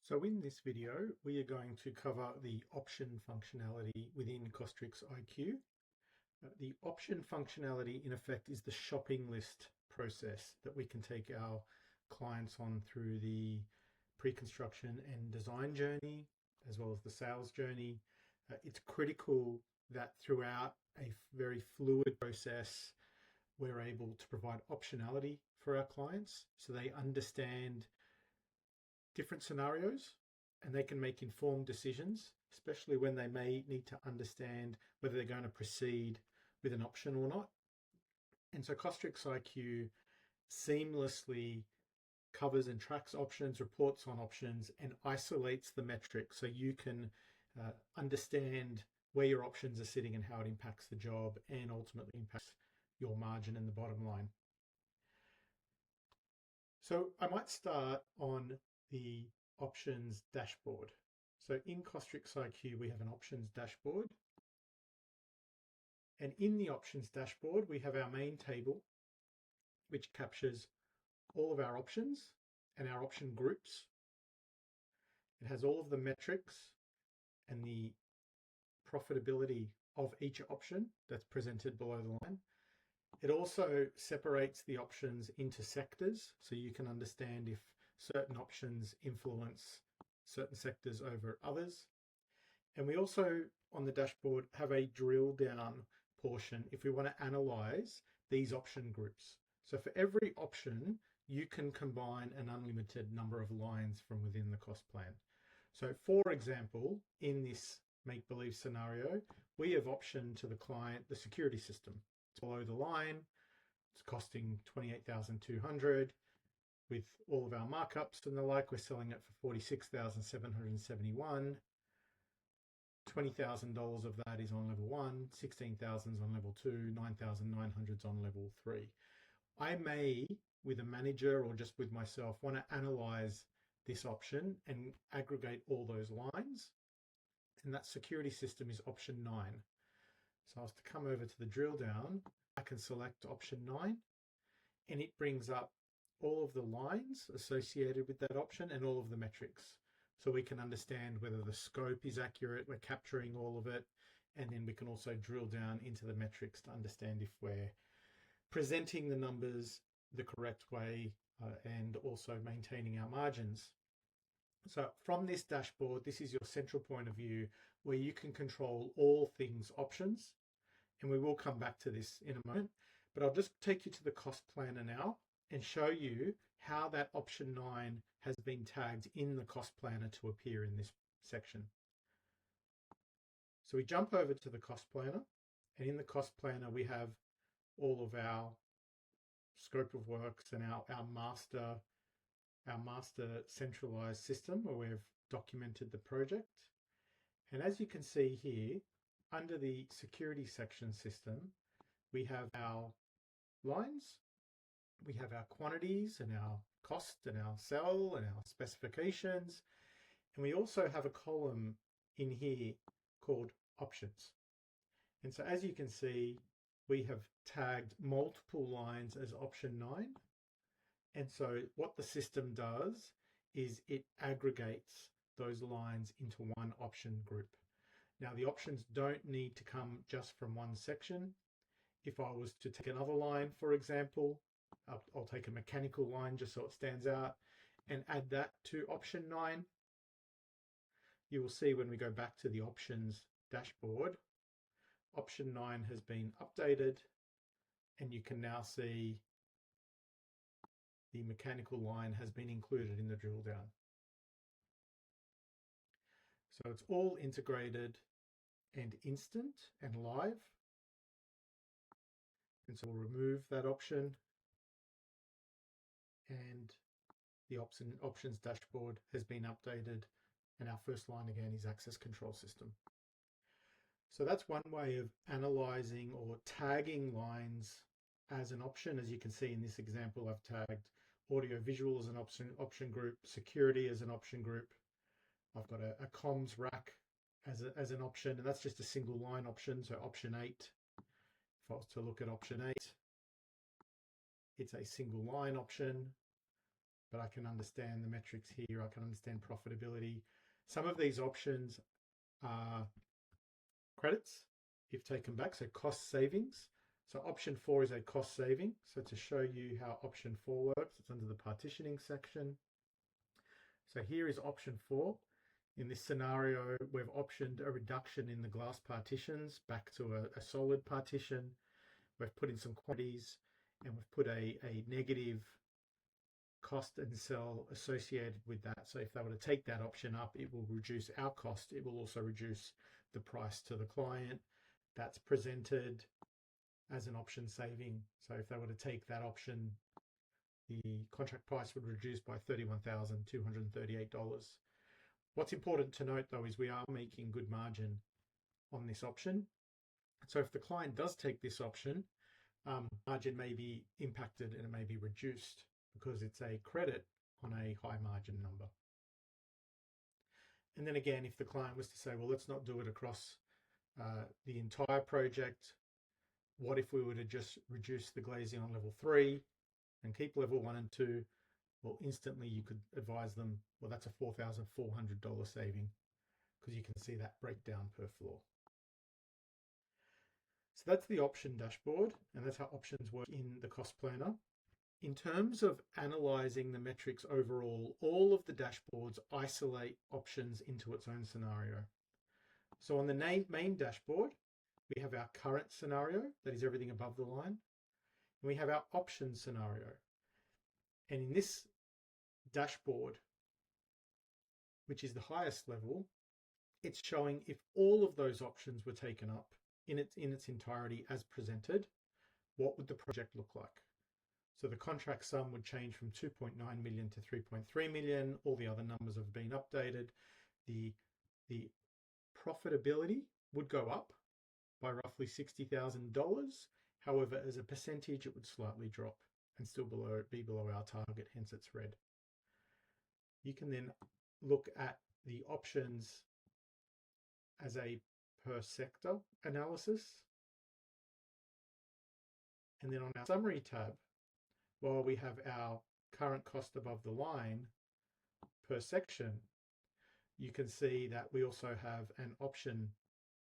So in this video, we are going to cover the option functionality within CostrixIQ. The option functionality, in effect, is the shopping list process that we can take our clients on through the pre-construction and design journey, as well as the sales journey. It's critical that throughout a very fluid process, we're able to provide optionality for our clients so they understand different scenarios and they can make informed decisions, especially when they may need to understand whether they're going to proceed with an option or not. And so CostrixIQ seamlessly covers and tracks options, reports on options, and isolates the metrics so you can understand where your options are sitting and how it impacts the job and ultimately impacts your margin and the bottom line. So I might start on the options dashboard. So in CostrixIQ, we have an options dashboard. And in the options dashboard, we have our main table, which captures all of our options and our option groups. It has all of the metrics and the profitability of each option that's presented below the line. It also separates the options into sectors, so you can understand if certain options influence certain sectors over others. And we also, on the dashboard, have a drill down portion if we want to analyze these option groups. So for every option, you can combine an unlimited number of lines from within the cost plan. So for example, in this make-believe scenario, we have optioned to the client the security system. It's below the line, it's costing $28,200. With all of our markups and the like, we're selling it for $46,771. $20,000 of that is on level 1, $16,000 is on level 2, $9,900 is on level 3. I may, with a manager or just with myself, want to analyze this option and aggregate all those lines. And that security system is option 9. So I was to come over to the drill down, I can select option 9 and it brings up all of the lines associated with that option and all of the metrics. So we can understand whether the scope is accurate, we're capturing all of it, and then we can also drill down into the metrics to understand if we're presenting the numbers the correct way and also maintaining our margins. So from this dashboard, this is your central point of view where you can control all things options. And we will come back to this in a moment, but I'll just take you to the cost planner now and show you how that option 9 has been tagged in the cost planner to appear in this section. So we jump over to the cost planner, and in the cost planner, we have all of our scope of works and our master centralized system where we've documented the project. And as you can see here, under the security section system, we have our lines, we have our quantities and our cost and our sell and our specifications. And we also have a column in here called options. And so as you can see, we have tagged multiple lines as option 9. And so what the system does is it aggregates those lines into one option group. Now the options don't need to come just from one section. If I was to take another line, for example, I'll take a mechanical line just so it stands out and add that to option 9. You will see when we go back to the options dashboard, option 9 has been updated and you can now see the mechanical line has been included in the drill down. So it's all integrated and instant and live. And so we'll remove that option and the options dashboard has been updated and our first line again is access control system. So that's one way of analyzing or tagging lines as an option. As you can see in this example, I've tagged audio visual as an option group, security as an option group. I've got a comms rack as an option, and that's just a single line option. So option 8, if I was to look at option 8, it's a single line option. but I can understand the metrics here. I can understand profitability. Some of these options are credits if taken back, so cost savings. So option 4 is a cost saving. So to show you how option 4 works, it's under the partitioning section. So here is option 4. In this scenario, we've optioned a reduction in the glass partitions back to a solid partition. We've put in some quantities, and we've put a negative cost and sell associated with that. So if they were to take that option up, it will reduce our cost. It will also reduce the price to the client. That's presented as an option saving. So if they were to take that option, the contract price would reduce by $31,238. What's important to note though is we are making good margin on this option. So if the client does take this option, margin may be impacted and it may be reduced because it's a credit on a high margin number. And then again, if the client was to say, well, let's not do it across the entire project, what if we were to just reduce the glazing on level 3 and keep level 1 and 2? Well, instantly you could advise them, well, that's a $4,400 saving, because you can see that breakdown per floor. So that's the option dashboard, and that's how options work in the cost planner. In terms of analyzing the metrics overall, all of the dashboards isolate options into its own scenario. So on the main dashboard, we have our current scenario, that is everything above the line. And we have our option scenario. And in this dashboard, which is the highest level, it's showing if all of those options were taken up in its entirety as presented, what would the project look like? So the contract sum would change from 2.9 million to 3.3 million. All the other numbers have been updated. The profitability would go up by roughly $60,000. However, as a percentage, it would slightly drop and still be below our target, hence it's red. You can then look at the options as a per sector analysis. And then on our summary tab, while we have our current cost above the line per section, you can see that we also have an option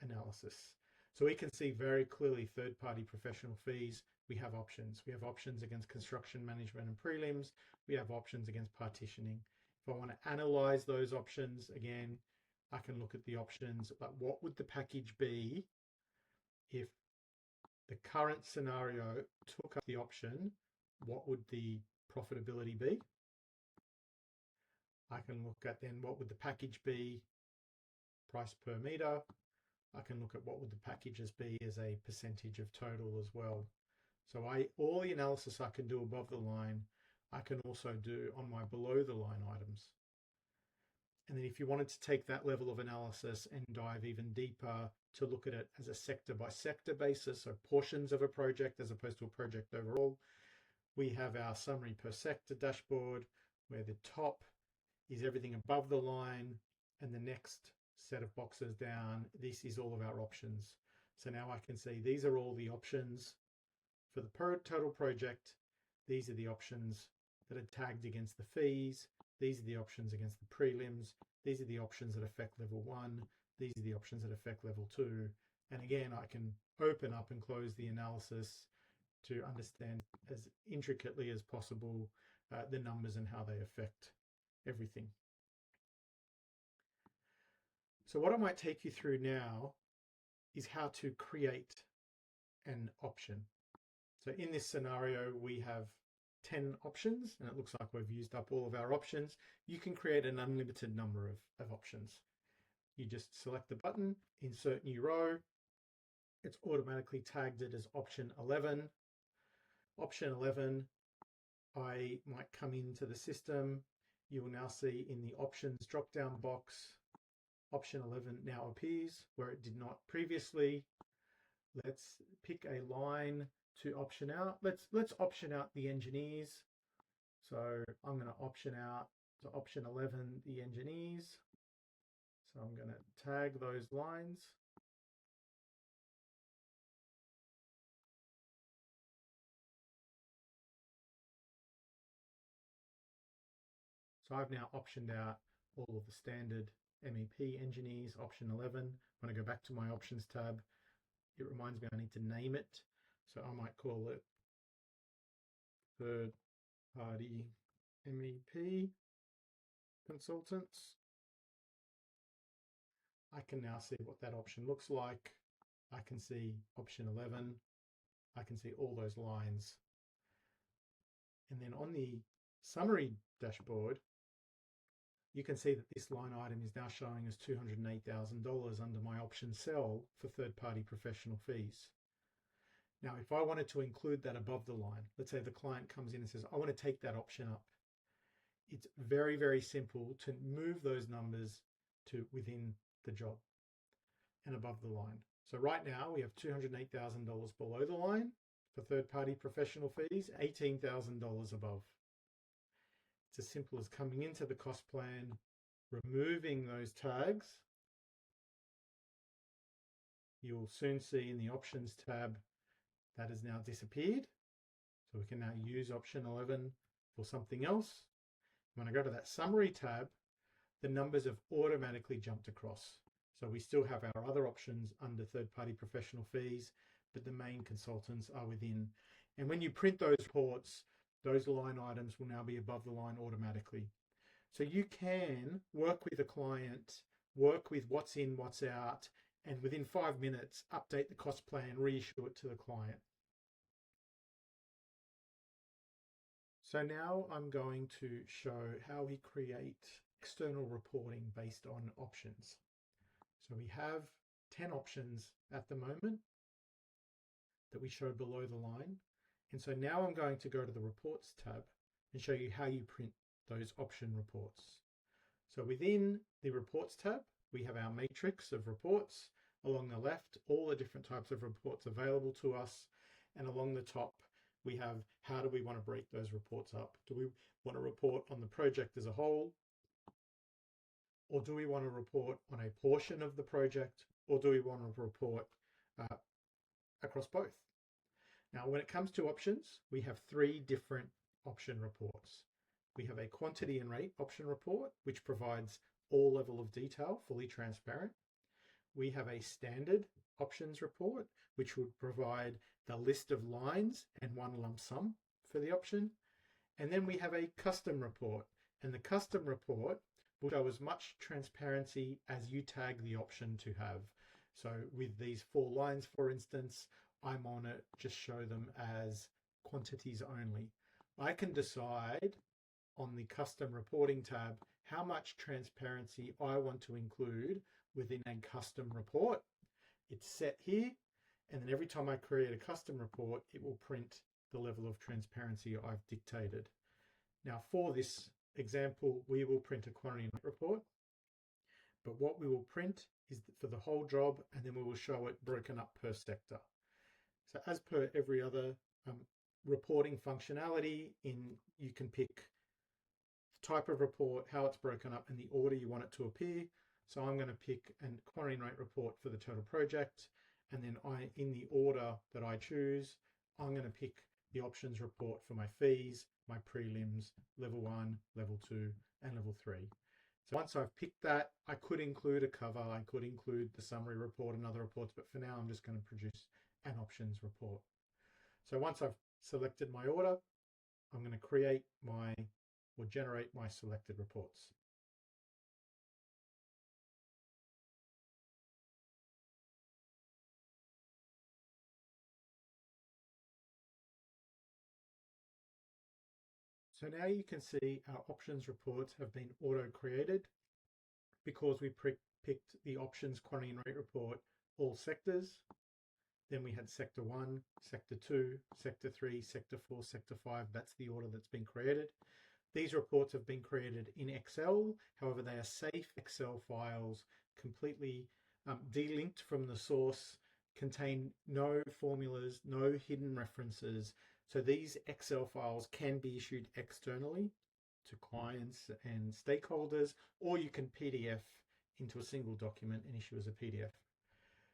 analysis. So we can see very clearly third-party professional fees. We have options. We have options against construction management and prelims. We have options against partitioning. If I want to analyze those options, again, I can look at the options, but what would the package be if the current scenario took up the option? What would the profitability be? I can look at then what would the package be, price per meter. I can look at what would the packages be as a percentage of total as well. So all the analysis I can do above the line, I can also do on my below the line items. And then if you wanted to take that level of analysis and dive even deeper to look at it as a sector by sector basis, so portions of a project as opposed to a project overall, we have our summary per sector dashboard, where the top is everything above the line, and the next set of boxes down, this is all of our options. So now I can see these are all the options for the total project. These are the options that are tagged against the fees. These are the options against the prelims. These are the options that affect level 1. These are the options that affect level 2. And again, I can open up and close the analysis to understand as intricately as possible the numbers and how they affect everything. So what I might take you through now is how to create an option. So in this scenario, we have 10 options, and it looks like we've used up all of our options. You can create an unlimited number of options. You just select the button, insert new row. It's automatically tagged it as option 11. Option 11, I might come into the system. You will now see in the options drop-down box, option 11 now appears where it did not previously. Let's pick a line to option out. Let's option out the engineers. So I'm going to option out to option 11 the engineers. So I'm going to tag those lines. So I've now optioned out all of the standard MEP engineers, option 11. When I go back to my options tab, it reminds me I need to name it. So I might call it third party MEP consultants. I can now see what that option looks like. I can see option 11. I can see all those lines. And then on the summary dashboard, you can see that this line item is now showing as $208,000 under my option cell for third-party professional fees. Now, if I wanted to include that above the line, let's say the client comes in and says, I want to take that option up. It's very, very simple to move those numbers to within the job and above the line. So right now we have $208,000 below the line for third-party professional fees, $18,000 above. It's as simple as coming into the cost plan, removing those tags. You'll soon see in the options tab that has now disappeared. So we can now use option 11 for something else. When I go to that summary tab, the numbers have automatically jumped across. So we still have our other options under third-party professional fees, but the main consultants are within. And when you print those reports, those line items will now be above the line automatically. So you can work with a client, work with what's in, what's out, and within 5 minutes, update the cost plan, reissue it to the client. So now I'm going to show how we create external reporting based on options. So we have 10 options at the moment that we show below the line. And so now I'm going to go to the reports tab and show you how you print those option reports. So within the reports tab, we have our matrix of reports. Along the left, all the different types of reports available to us. And along the top, we have how do we want to break those reports up? Do we want to report on the project as a whole? Or do we want to report on a portion of the project? Or do we want to report across both? Now, when it comes to options, we have 3 different option reports. We have a quantity and rate option report, which provides all level of detail, fully transparent. We have a standard options report, which would provide the list of lines and one lump sum for the option. And then we have a custom report, and the custom report will show as much transparency as you tag the option to have. So with these 4 lines, for instance, I'm on it, just show them as quantities only. I can decide on the custom reporting tab how much transparency I want to include within a custom report. It's set here, and then every time I create a custom report, it will print the level of transparency I've dictated. Now for this example, we will print a quantity report, but what we will print is for the whole job, and then we will show it broken up per sector. So as per every other reporting functionality, you can pick the type of report, how it's broken up, and the order you want it to appear. So I'm going to pick a quantity and rate report for the total project, and then in the order that I choose, I'm going to pick the options report for my fees, my prelims, level 1, level 2, and level 3. So once I've picked that, I could include a cover, I could include the summary report and other reports, but for now I'm just going to produce an options report. So once I've selected my order, I'm going to generate my selected reports. So now you can see our options reports have been auto-created because we picked the options quantity and rate report all sectors. Then we had sector 1, sector 2, sector 3, sector 4, sector 5. That's the order that's been created. These reports have been created in Excel. However, they are safe Excel files, completely delinked from the source, contain no formulas, no hidden references. So these Excel files can be issued externally to clients and stakeholders, or you can PDF into a single document and issue as a PDF.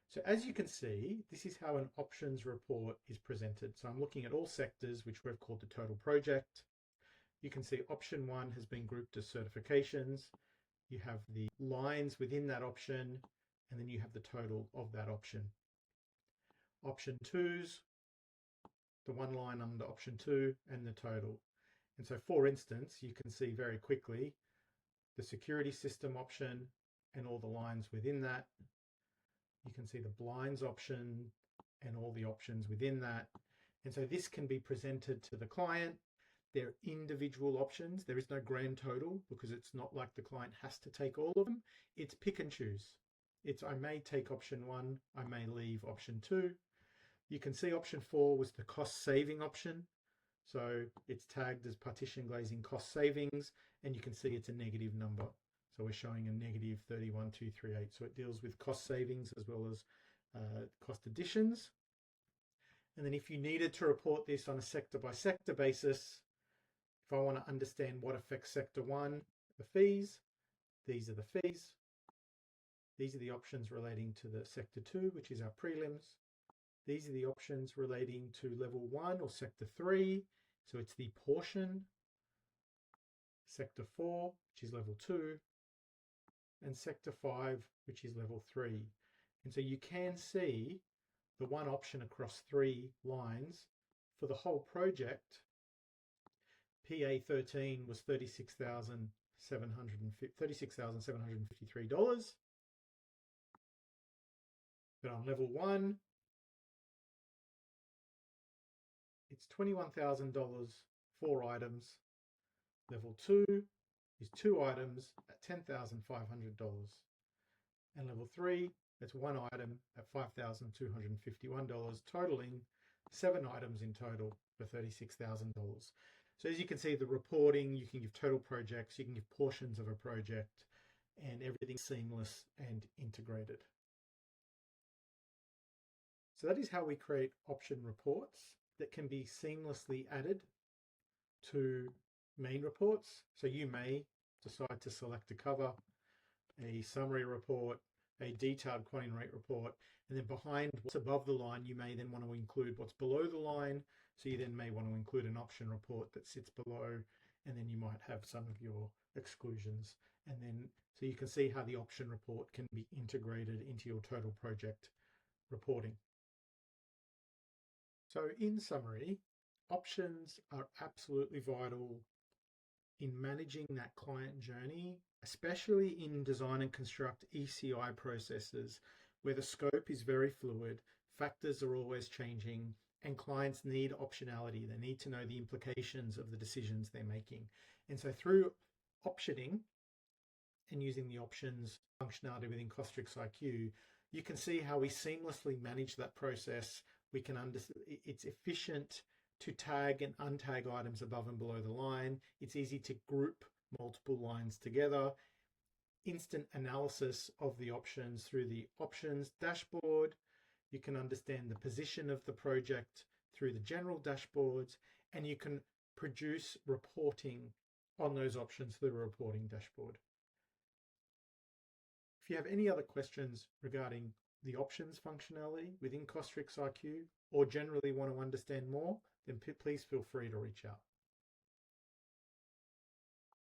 So as you can see, this is how an options report is presented. So I'm looking at all sectors, which we've called the total project. you can see option 1 has been grouped as certifications. You have the lines within that option, and then you have the total of that option. Option 2's, the one line under option 2 and the total. And so for instance, you can see very quickly the security system option and all the lines within that. You can see the blinds option and all the options within that. And so this can be presented to the client. They're individual options. There is no grand total because it's not like the client has to take all of them. It's pick and choose. It's I may take option 1, I may leave option 2. You can see option 4 was the cost saving option. So it's tagged as partition glazing cost savings, and you can see it's a negative number. So we're showing a negative 31,238. So it deals with cost savings as well as cost additions. And then if you needed to report this on a sector by sector basis, if I want to understand what affects sector 1, the fees, these are the fees. These are the options relating to the sector 2, which is our prelims. These are the options relating to level 1 or sector 3. So it's the portion. Sector 4, which is level 2. And sector 5, which is level 3. And so you can see the one option across 3 lines for the whole project. PA13 was $36,753. But on level 1, it's $21,000, 4 items. Level 2 is 2 items at $10,500. And level 3, that's 1 item at $5,251, totaling 7 items in total for $36,000. So as you can see, the reporting, you can give total projects, you can give portions of a project, and everything's seamless and integrated. So that is how we create option reports that can be seamlessly added to main reports. So you may decide to select a cover, a summary report, a detailed quantity and rate report, and then behind what's above the line, you may then want to include what's below the line. So you then may want to include an option report that sits below, and then you might have some of your exclusions. And then, so you can see how the option report can be integrated into your total project reporting. So in summary, options are absolutely vital in managing that client journey, especially in design and construct ECI processes where the scope is very fluid, factors are always changing, and clients need optionality. They need to know the implications of the decisions they're making. And so through optioning and using the options functionality within CostrixIQ, you can see how we seamlessly manage that process. We can it's efficient to tag and untag items above and below the line. It's easy to group multiple lines together. Instant analysis of the options through the options dashboard. You can understand the position of the project through the general dashboards, and you can produce reporting on those options through the reporting dashboard. If you have any other questions regarding the options functionality within CostrixIQ or generally want to understand more, then please feel free to reach out.